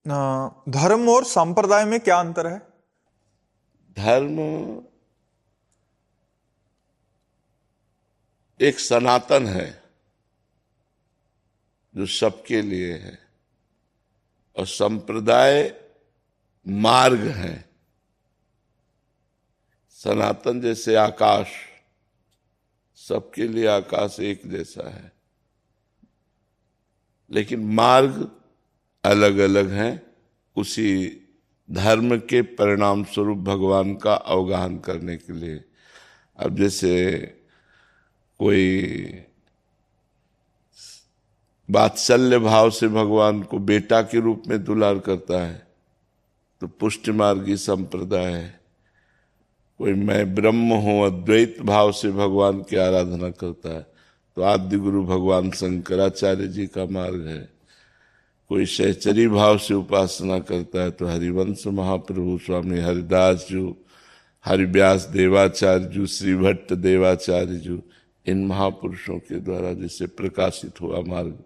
धर्म और संप्रदाय में क्या अंतर है? धर्म एक सनातन है जो सबके लिए है, और संप्रदाय मार्ग है। सनातन जैसे आकाश, सबके लिए आकाश एक जैसा है, लेकिन मार्ग अलग अलग हैं। उसी धर्म के परिणाम स्वरूप भगवान का अवगाहन करने के लिए। अब जैसे कोई वात्सल्य भाव से भगवान को बेटा के रूप में दुलार करता है तो पुष्टि मार्गी संप्रदाय है। कोई मैं ब्रह्म हूं अद्वैत भाव से भगवान की आराधना करता है तो आद्य गुरु भगवान शंकराचार्य जी का मार्ग है। कोई सहचरी भाव से उपासना करता है तो हरिवंश महाप्रभु स्वामी हरिदास जी, हरिव्यास देवाचार्य जी, श्री भट्ट देवाचार्य जी, इन महापुरुषों के द्वारा जिसे प्रकाशित हुआ मार्ग।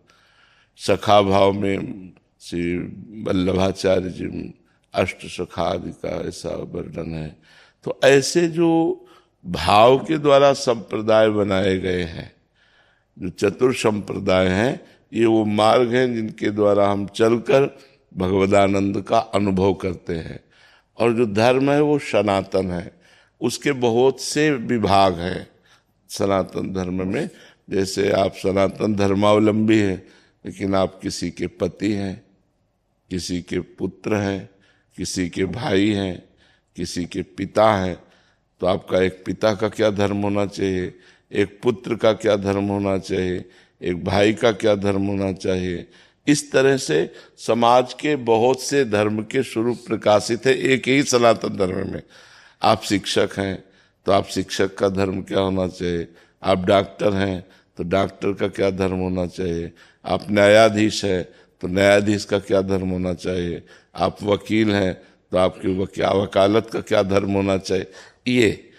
सखा भाव में श्री वल्लभाचार्य जी, अष्ट सखा आदि का ऐसा वर्णन है। तो ऐसे जो भाव के द्वारा संप्रदाय बनाए गए हैं, जो चतुर संप्रदाय हैं, ये वो मार्ग हैं जिनके द्वारा हम चलकर भगवदानंद का अनुभव करते हैं। और जो धर्म है वो सनातन है, उसके बहुत से विभाग हैं सनातन धर्म में। जैसे आप सनातन धर्मावलंबी हैं, लेकिन आप किसी के पति हैं, किसी के पुत्र हैं, किसी के भाई हैं, किसी के पिता हैं, तो आपका एक पिता का क्या धर्म होना चाहिए, एक पुत्र का क्या धर्म होना चाहिए, एक भाई का क्या धर्म होना चाहिए। इस तरह से समाज के बहुत से धर्म के स्वरूप प्रकाशित है एक ही सनातन धर्म में। आप शिक्षक हैं तो आप शिक्षक का धर्म क्या होना चाहिए, आप डॉक्टर हैं तो डॉक्टर का क्या धर्म होना चाहिए, आप न्यायाधीश हैं तो न्यायाधीश का क्या धर्म होना चाहिए, आप वकील हैं तो आपकी वकालत का क्या धर्म होना चाहिए। ये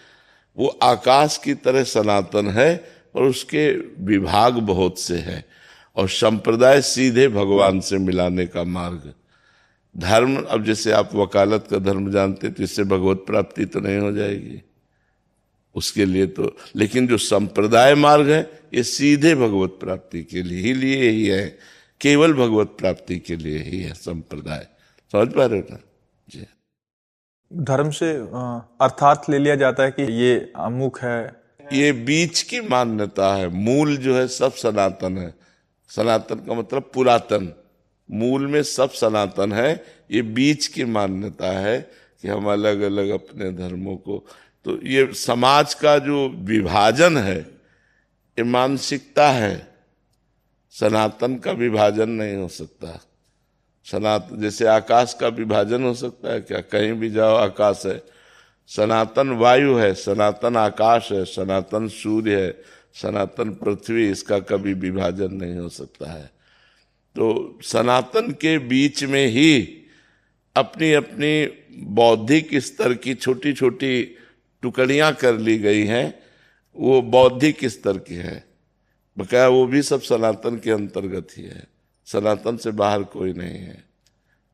वो आकाश की तरह सनातन है और उसके विभाग बहुत से हैं। और संप्रदाय सीधे भगवान से मिलाने का मार्ग। धर्म, अब जैसे आप वकालत का धर्म जानते तो इससे भगवत प्राप्ति तो नहीं हो जाएगी उसके लिए तो, लेकिन जो संप्रदाय मार्ग है ये सीधे भगवत प्राप्ति के लिए ही है, केवल भगवत प्राप्ति के लिए ही है संप्रदाय। समझ पा रहे हो ना जी? धर्म से अर्थात ले लिया जाता है कि ये अमुक है। ये बीच की मान्यता है, मूल जो है सब सनातन है। सनातन का मतलब पुरातन, मूल में सब सनातन है। ये बीच की मान्यता है कि हम अलग अलग अपने धर्मों को, तो ये समाज का जो विभाजन है ये मानसिकता है। सनातन का विभाजन नहीं हो सकता। सनातन जैसे आकाश का विभाजन हो सकता है क्या? कहीं भी जाओ आकाश है। सनातन वायु है, सनातन आकाश है, सनातन सूर्य है, सनातन पृथ्वी, इसका कभी विभाजन नहीं हो सकता है। तो सनातन के बीच में ही अपनी अपनी बौद्धिक स्तर की छोटी छोटी टुकड़ियां कर ली गई हैं। वो बौद्धिक स्तर की है, बकाया वो भी सब सनातन के अंतर्गत ही है। सनातन से बाहर कोई नहीं है।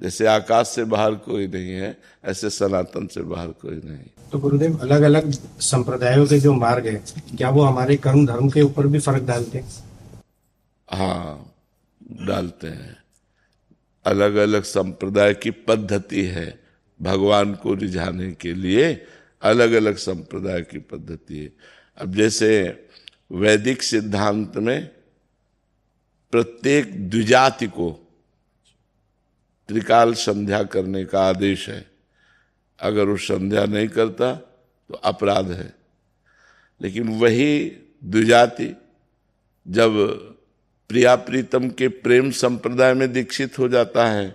जैसे आकाश से बाहर कोई नहीं है, ऐसे सनातन से बाहर कोई नहीं। तो गुरुदेव, अलग अलग संप्रदायों के जो मार्ग है, क्या वो हमारे कर्म धर्म के ऊपर भी फर्क डालते हैं? हाँ, डालते हैं। अलग अलग संप्रदाय की पद्धति है भगवान को रिझाने के लिए, अलग अलग संप्रदाय की पद्धति है। अब जैसे वैदिक सिद्धांत में प्रत्येक द्विजाति को त्रिकाल संध्या करने का आदेश है। अगर वो संध्या नहीं करता तो अपराध है। लेकिन वही द्विजाति जब प्रिया प्रीतम के प्रेम संप्रदाय में दीक्षित हो जाता है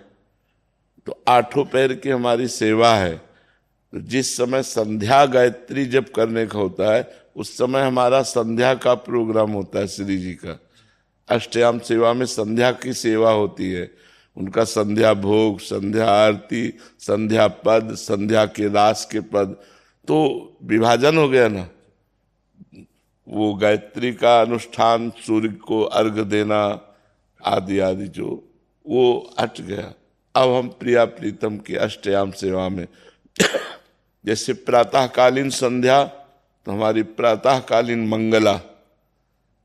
तो आठों पैर की हमारी सेवा है। तो जिस समय संध्या गायत्री जब करने का होता है उस समय हमारा संध्या का प्रोग्राम होता है। श्री जी का अष्टयाम सेवा में संध्या की सेवा होती है। उनका संध्या भोग, संध्या आरती, संध्या पद, संध्या के रास के पद, तो विभाजन हो गया ना। वो गायत्री का अनुष्ठान, सूर्य को अर्घ देना आदि आदि, जो वो हट गया। अब हम प्रिया प्रीतम की अष्टयाम सेवा में जैसे प्रातःकालीन संध्या, तो हमारी प्रातःकालीन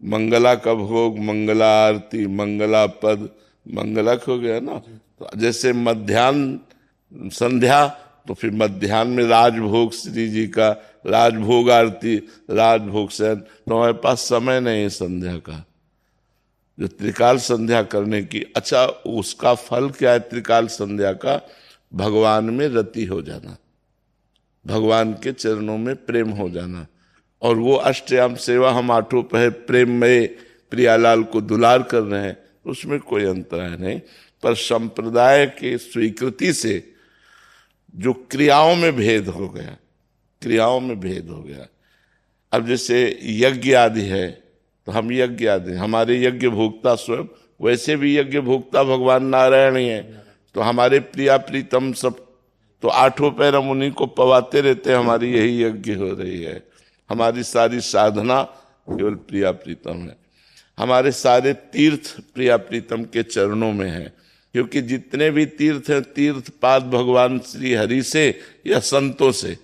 मंगला का भोग, मंगला आरती, मंगला पद, मंगलक हो गया ना। तो जैसे मध्याह्न संध्या, तो फिर मध्याह्न में राजभोग श्री जी का, राजभोग आरती, राजभोग से, तो हमारे पास समय नहीं है संध्या का, जो त्रिकाल संध्या करने की। अच्छा, उसका फल क्या है त्रिकाल संध्या का? भगवान में रति हो जाना, भगवान के चरणों में प्रेम हो जाना। और वो अष्टयाम सेवा हम आठों पहर प्रेम में प्रियालाल को दुलार कर रहे हैं, उसमें कोई अंतराय नहीं। पर संप्रदाय की स्वीकृति से जो क्रियाओं में भेद हो गया, क्रियाओं में भेद हो गया। अब जैसे यज्ञ आदि है, तो हम यज्ञ आदि, हमारे यज्ञ भोक्ता स्वयं, वैसे भी यज्ञ भोक्ता भगवान नारायण ही है। तो हमारे प्रिया प्रीतम सब, तो आठों पैर हम उन्हीं को पवाते रहते हैं, हमारी यही यज्ञ हो रही है। हमारी सारी साधना केवल प्रिया प्रीतम है। हमारे सारे तीर्थ प्रिया प्रीतम के चरणों में है, क्योंकि जितने भी तीर्थ हैं, तीर्थ पाद भगवान श्री हरि से या संतों से,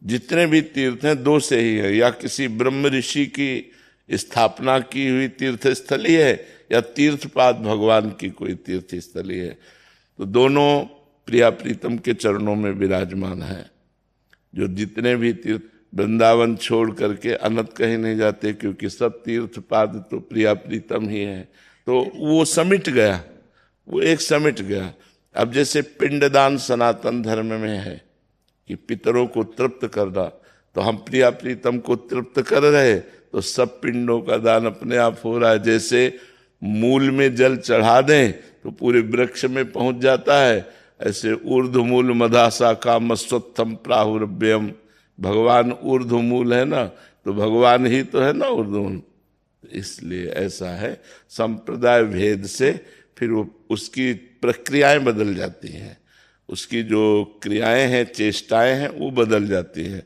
जितने भी तीर्थ हैं दो से ही है, या किसी ब्रह्म ऋषि की स्थापना की हुई तीर्थ स्थली है, या तीर्थपाद भगवान की कोई तीर्थ स्थली है। तो दोनों प्रिया प्रीतम के चरणों में विराजमान है। जो जितने भी तीर्थ, वृंदावन छोड़ करके अनंत कहीं नहीं जाते, क्योंकि सब तीर्थपाद तो प्रिया प्रीतम ही है। तो वो समिट गया, वो एक समिट गया। अब जैसे पिंडदान सनातन धर्म में है कि पितरों को तृप्त करना, तो हम प्रिया प्रीतम को तृप्त कर रहे, तो सब पिंडों का दान अपने आप हो रहा है। जैसे मूल में जल चढ़ा दें तो पूरे वृक्ष में पहुंच जाता है, ऐसे ऊर्ध्वमूल मधासा का मस्वत्थम प्राहुरभ्यम, भगवान ऊर्ध्वमूल है ना, तो भगवान ही तो है ना ऊर्ध्वमूल। इसलिए ऐसा है, संप्रदाय भेद से फिर वो उसकी प्रक्रियाएं बदल जाती हैं, उसकी जो क्रियाएं हैं, चेष्टाएं हैं, वो बदल जाती हैं।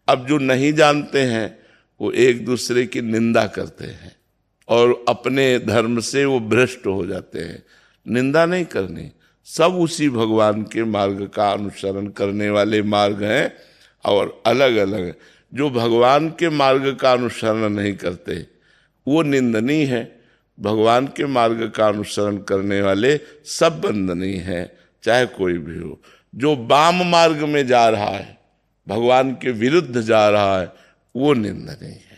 अब जो नहीं जानते हैं वो एक दूसरे की निंदा करते हैं और अपने धर्म से वो भ्रष्ट हो जाते हैं। निंदा नहीं करनी, सब उसी भगवान के मार्ग का अनुसरण करने वाले मार्ग हैं और अलग अलग। जो भगवान के मार्ग का अनुसरण नहीं करते वो निंदनीय है, भगवान के मार्ग का अनुसरण करने वाले सब वंदनीय हैं, चाहे कोई भी हो। जो वाम मार्ग में जा रहा है, भगवान के विरुद्ध जा रहा है, वो निंदनीय है।